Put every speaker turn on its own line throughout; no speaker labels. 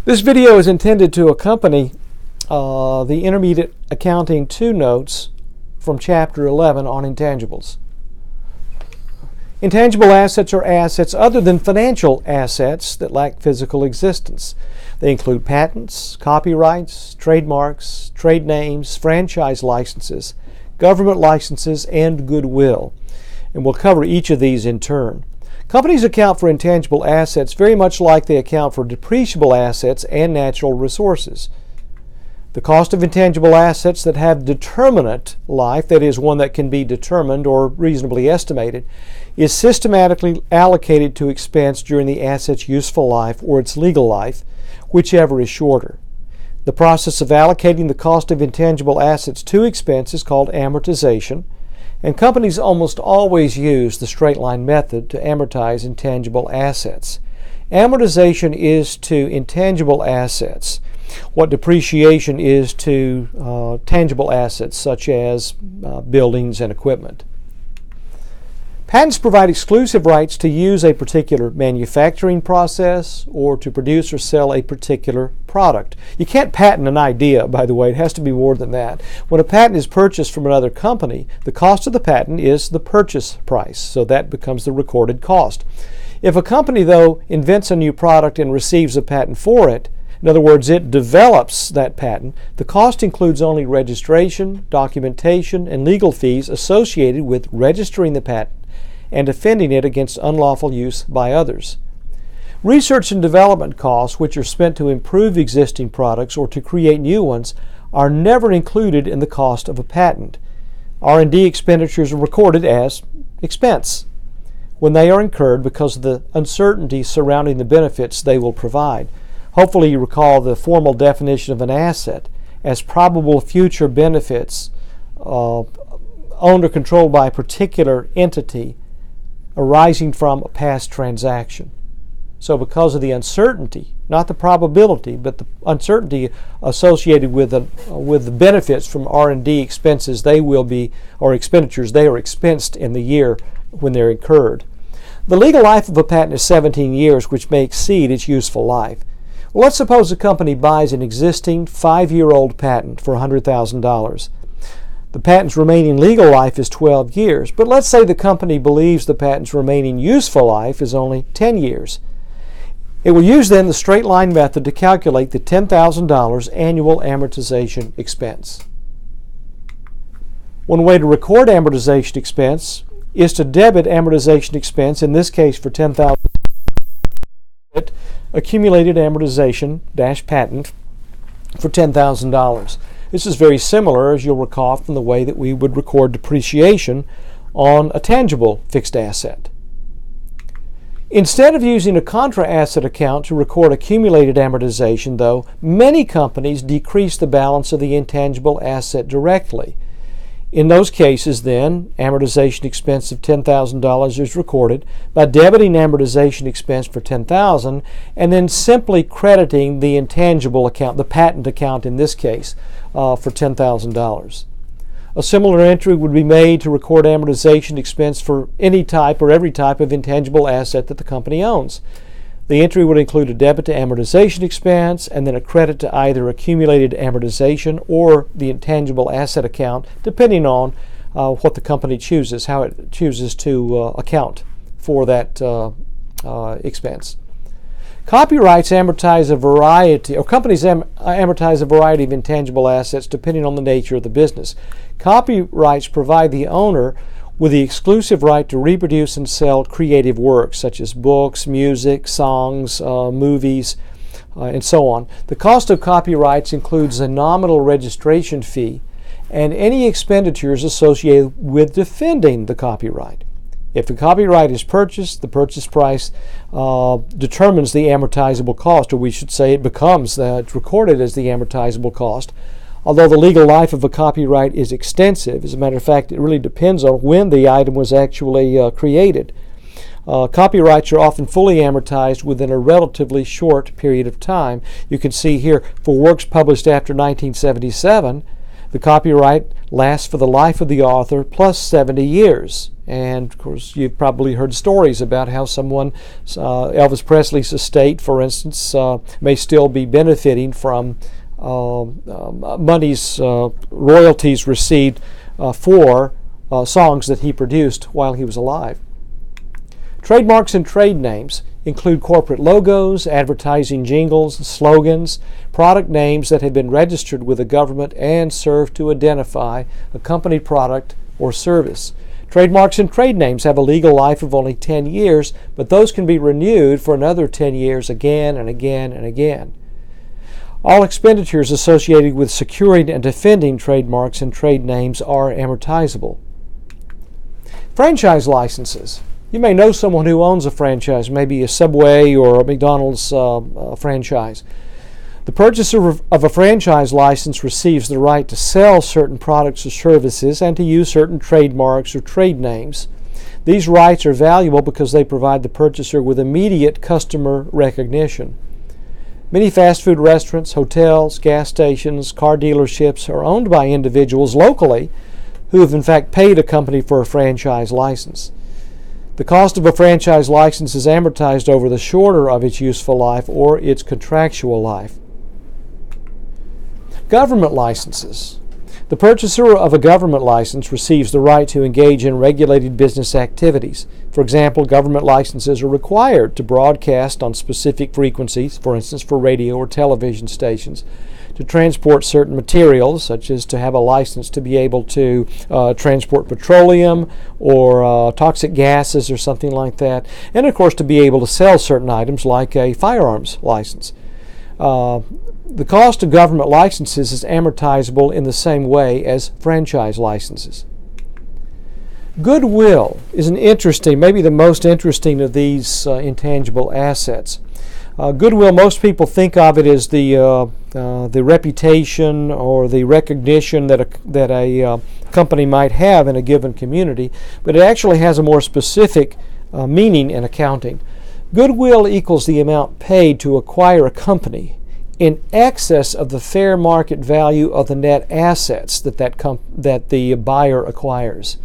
This video is intended to accompany the Intermediate Accounting 2 notes from Chapter 11 on intangibles. Intangible assets are assets other than financial assets that lack physical existence. They include patents, copyrights, trademarks, trade names, franchise licenses, government licenses, and goodwill. And we'll cover each of these in turn. Companies account for intangible assets very much like they account for depreciable assets and natural resources. The cost of intangible assets that have determinate life, that is, one that can be determined or reasonably estimated, is systematically allocated to expense during the asset's useful life or its legal life, whichever is shorter. The process of allocating the cost of intangible assets to expense is called amortization, and companies almost always use the straight line method to amortize intangible assets. Amortization is to intangible assets what depreciation is to tangible assets such as buildings and equipment. Patents provide exclusive rights to use a particular manufacturing process or to produce or sell a particular product. You can't patent an idea, by the way. It has to be more than that. When a patent is purchased from another company, the cost of the patent is the purchase price, so that becomes the recorded cost. If a company, though, invents a new product and receives a patent for it, in other words, it develops that patent, the cost includes only registration, documentation, and legal fees associated with registering the patent and defending it against unlawful use by others. Research and development costs, which are spent to improve existing products or to create new ones, are never included in the cost of a patent. R&D expenditures are recorded as expense when they are incurred because of the uncertainty surrounding the benefits they will provide. Hopefully you recall the formal definition of an asset as probable future benefits owned or controlled by a particular entity arising from a past transaction. So because of the uncertainty, not the probability, but the uncertainty associated with the benefits from R&D expenses, they will be, or expenditures, they are expensed in the year when they're incurred. The legal life of a patent is 17 years, which may exceed its useful life. Well, let's suppose a company buys an existing 5-year-old patent for $100,000. The patent's remaining legal life is 12 years, but let's say the company believes the patent's remaining useful life is only 10 years. It will use then the straight line method to calculate the $10,000 annual amortization expense. One way to record amortization expense is to debit amortization expense, in this case for $10,000, accumulated amortization-patent for $10,000. This is very similar, as you'll recall, from the way that we would record depreciation on a tangible fixed asset. Instead of using a contra-asset account to record accumulated amortization, though, many companies decrease the balance of the intangible asset directly. In those cases, then, amortization expense of $10,000 is recorded by debiting amortization expense for $10,000 and then simply crediting the intangible account, the patent account in this case, for $10,000. A similar entry would be made to record amortization expense for any type or every type of intangible asset that the company owns. The entry would include a debit to amortization expense and then a credit to either accumulated amortization or the intangible asset account, depending on what the company chooses, how it chooses to account for that expense. Copyrights amortize a variety, or companies amortize a variety of intangible assets depending on the nature of the business. Copyrights provide the owner with the exclusive right to reproduce and sell creative works such as books, music, songs, movies, and so on. The cost of copyrights includes a nominal registration fee and any expenditures associated with defending the copyright. If the copyright is purchased, the purchase price determines the amortizable cost, or we should say it becomes it's recorded as the amortizable cost. Although the legal life of a copyright is extensive, as a matter of fact, it really depends on when the item was actually created. Copyrights are often fully amortized within a relatively short period of time. You can see here, for works published after 1977, the copyright lasts for the life of the author plus 70 years. And of course, you've probably heard stories about how someone, Elvis Presley's estate, for instance, may still be benefiting from monies, royalties received for songs that he produced while he was alive. Trademarks and trade names include corporate logos, advertising jingles, slogans, product names that have been registered with the government and serve to identify a company product or service. Trademarks and trade names have a legal life of only 10 years, but those can be renewed for another 10 years again and again and again. All expenditures associated with securing and defending trademarks and trade names are amortizable. Franchise licenses. You may know someone who owns a franchise, maybe a Subway or a McDonald's franchise. The purchaser of a franchise license receives the right to sell certain products or services and to use certain trademarks or trade names. These rights are valuable because they provide the purchaser with immediate customer recognition. Many fast food restaurants, hotels, gas stations, car dealerships are owned by individuals locally who have in fact paid a company for a franchise license. The cost of a franchise license is amortized over the shorter of its useful life or its contractual life. Government licenses. The purchaser of a government license receives the right to engage in regulated business activities. For example, government licenses are required to broadcast on specific frequencies, for instance for radio or television stations, to transport certain materials, such as to have a license to be able to transport petroleum or toxic gases or something like that, and of course to be able to sell certain items like a firearms license. The cost of government licenses is amortizable in the same way as franchise licenses. Goodwill is an interesting, maybe the most interesting of these intangible assets. Goodwill, most people think of it as the reputation or the recognition that a company might have in a given community, but it actually has a more specific meaning in accounting. Goodwill equals the amount paid to acquire a company in excess of the fair market value of the net assets that the buyer acquires.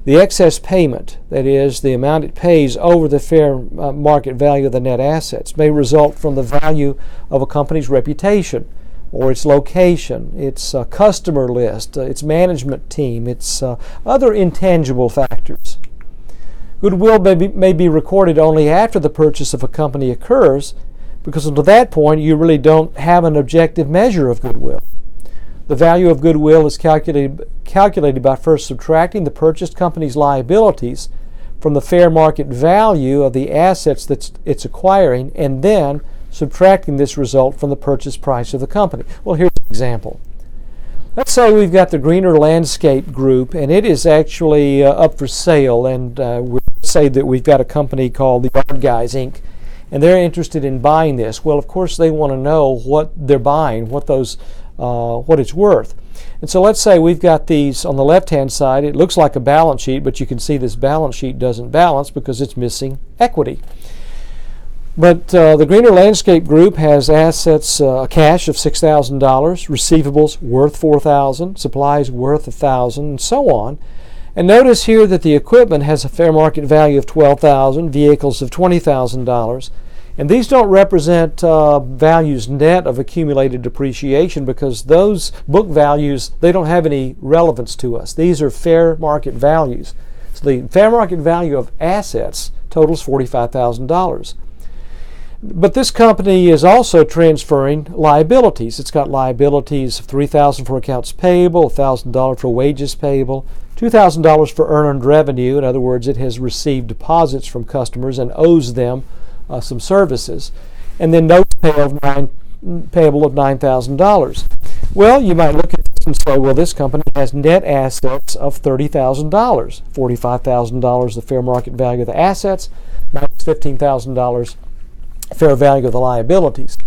The excess payment, that is, the amount it pays over the fair market value of the net assets, may result from the value of a company's reputation, or its location, its customer list, its management team, its other intangible factors. Goodwill may be recorded only after the purchase of a company occurs, because until that point you really don't have an objective measure of goodwill. The value of goodwill is calculated by first subtracting the purchased company's liabilities from the fair market value of the assets that it's acquiring, and then subtracting this result from the purchase price of the company. Well, here's an example. Let's say we've got the Greener Landscape Group, and it is actually up for sale, and we'll say that we've got a company called the Yard Guys, Inc., and they're interested in buying this. Well, of course, they want to know what they're buying, what it's worth. And so let's say we've got these on the left-hand side. It looks like a balance sheet, but you can see this balance sheet doesn't balance because it's missing equity. But the Greener Landscape Group has assets, cash of $6,000, receivables worth $4,000, supplies worth $1,000, and so on. And notice here that the equipment has a fair market value of $12,000, vehicles of $20,000. And these don't represent values net of accumulated depreciation, because those book values, they don't have any relevance to us. These are fair market values. So the fair market value of assets totals $45,000. But this company is also transferring liabilities. It's got liabilities of $3,000 for accounts payable, $1,000 for wages payable, $2,000 for earned revenue. In other words, it has received deposits from customers and owes them some services, and then notes payable of $9,000. Well, you might look at this and say, well, this company has net assets of $30,000, $45,000 the fair market value of the assets, minus $15,000 fair value of the liabilities.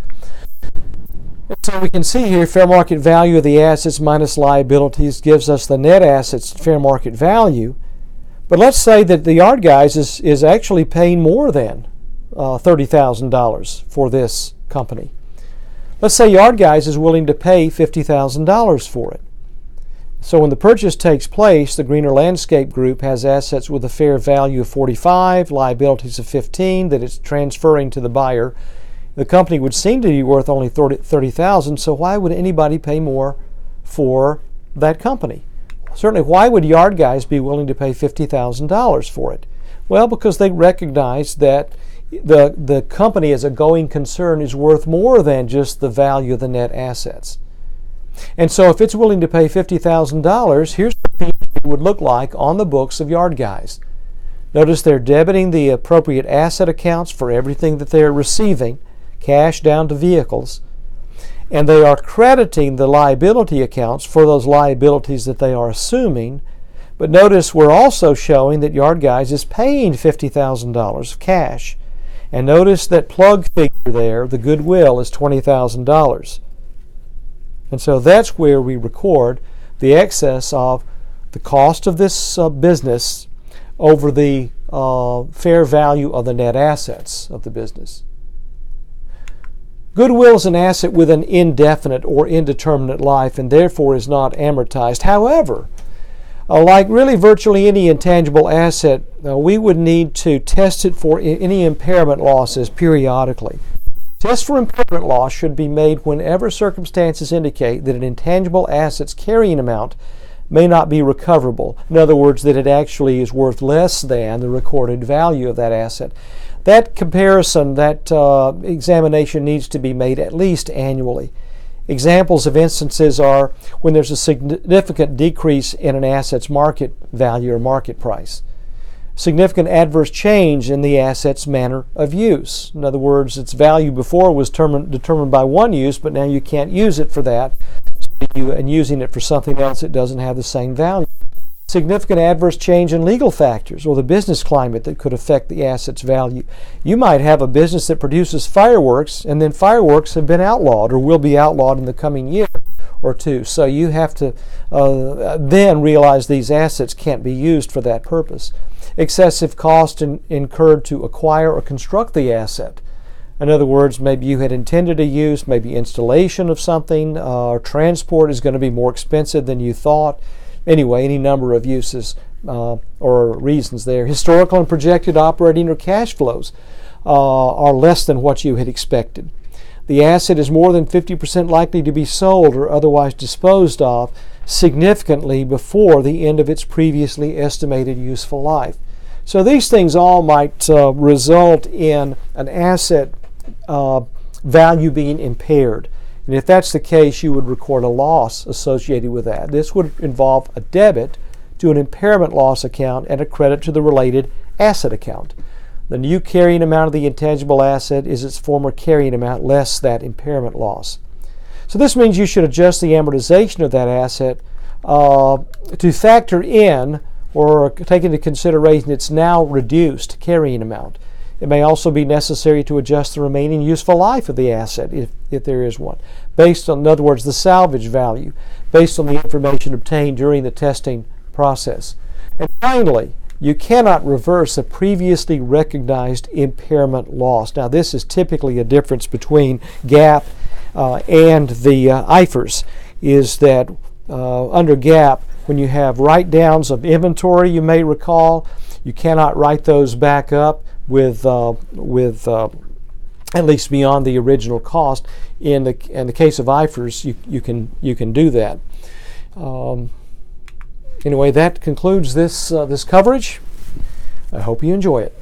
And so we can see here fair market value of the assets minus liabilities gives us the net assets fair market value. But let's say that the Yard Guys is actually paying more than $30,000 for this company. Let's say Yard Guys is willing to pay $50,000 for it. So when the purchase takes place, the Greener Landscape Group has assets with a fair value of 45, liabilities of 15 that it's transferring to the buyer. The company would seem to be worth only 30,000, so why would anybody pay more for that company? Certainly, why would yard guys be willing to pay $50,000 for it? Well, because they recognize that the company as a going concern is worth more than just the value of the net assets. And so if it's willing to pay $50,000, here's what the entry would look like on the books of yard guys. Notice they're debiting the appropriate asset accounts for everything that they're receiving, cash down to vehicles, and they are crediting the liability accounts for those liabilities that they are assuming. But notice we're also showing that yard guys is paying $50,000 of cash. And notice that plug figure there, the Goodwill, is $20,000. And so that's where we record the excess of the cost of this business over the fair value of the net assets of the business. Goodwill is an asset with an indefinite or indeterminate life and therefore is not amortized. However, like really virtually any intangible asset, we would need to test it for any impairment losses periodically. Tests for impairment loss should be made whenever circumstances indicate that an intangible asset's carrying amount may not be recoverable. In other words, that it actually is worth less than the recorded value of that asset. That comparison, that examination needs to be made at least annually. Examples of instances are when there's a significant decrease in an asset's market value or market price. Significant adverse change in the asset's manner of use. In other words, its value before was determined by one use, but now you can't use it for that, and using it for something else it doesn't have the same value. Significant adverse change in legal factors or the business climate that could affect the asset's value. You might have a business that produces fireworks, and then fireworks have been outlawed or will be outlawed in the coming year or two. So you have to then realize these assets can't be used for that purpose. Excessive cost incurred to acquire or construct the asset. In other words, maybe you had intended to use, maybe installation of something, or transport is going to be more expensive than you thought. Anyway, any number of uses or reasons there. Historical and projected operating or cash flows are less than what you had expected. The asset is more than 50% likely to be sold or otherwise disposed of significantly before the end of its previously estimated useful life. So these things all might result in an asset value being impaired. And if that's the case, you would record a loss associated with that. This would involve a debit to an impairment loss account and a credit to the related asset account. The new carrying amount of the intangible asset is its former carrying amount less that impairment loss. So this means you should adjust the amortization of that asset to factor in or take into consideration its now reduced carrying amount. It may also be necessary to adjust the remaining useful life of the asset if there is one, based on, in other words, the salvage value, based on the information obtained during the testing process. And finally, you cannot reverse a previously recognized impairment loss. Now, this is typically a difference between GAAP and the IFRS, is that under GAAP, when you have write-downs of inventory, you may recall, you cannot write those back up with at least beyond the original cost. In the case of IFRS, you can do that. Anyway, that concludes this coverage. I hope you enjoy it.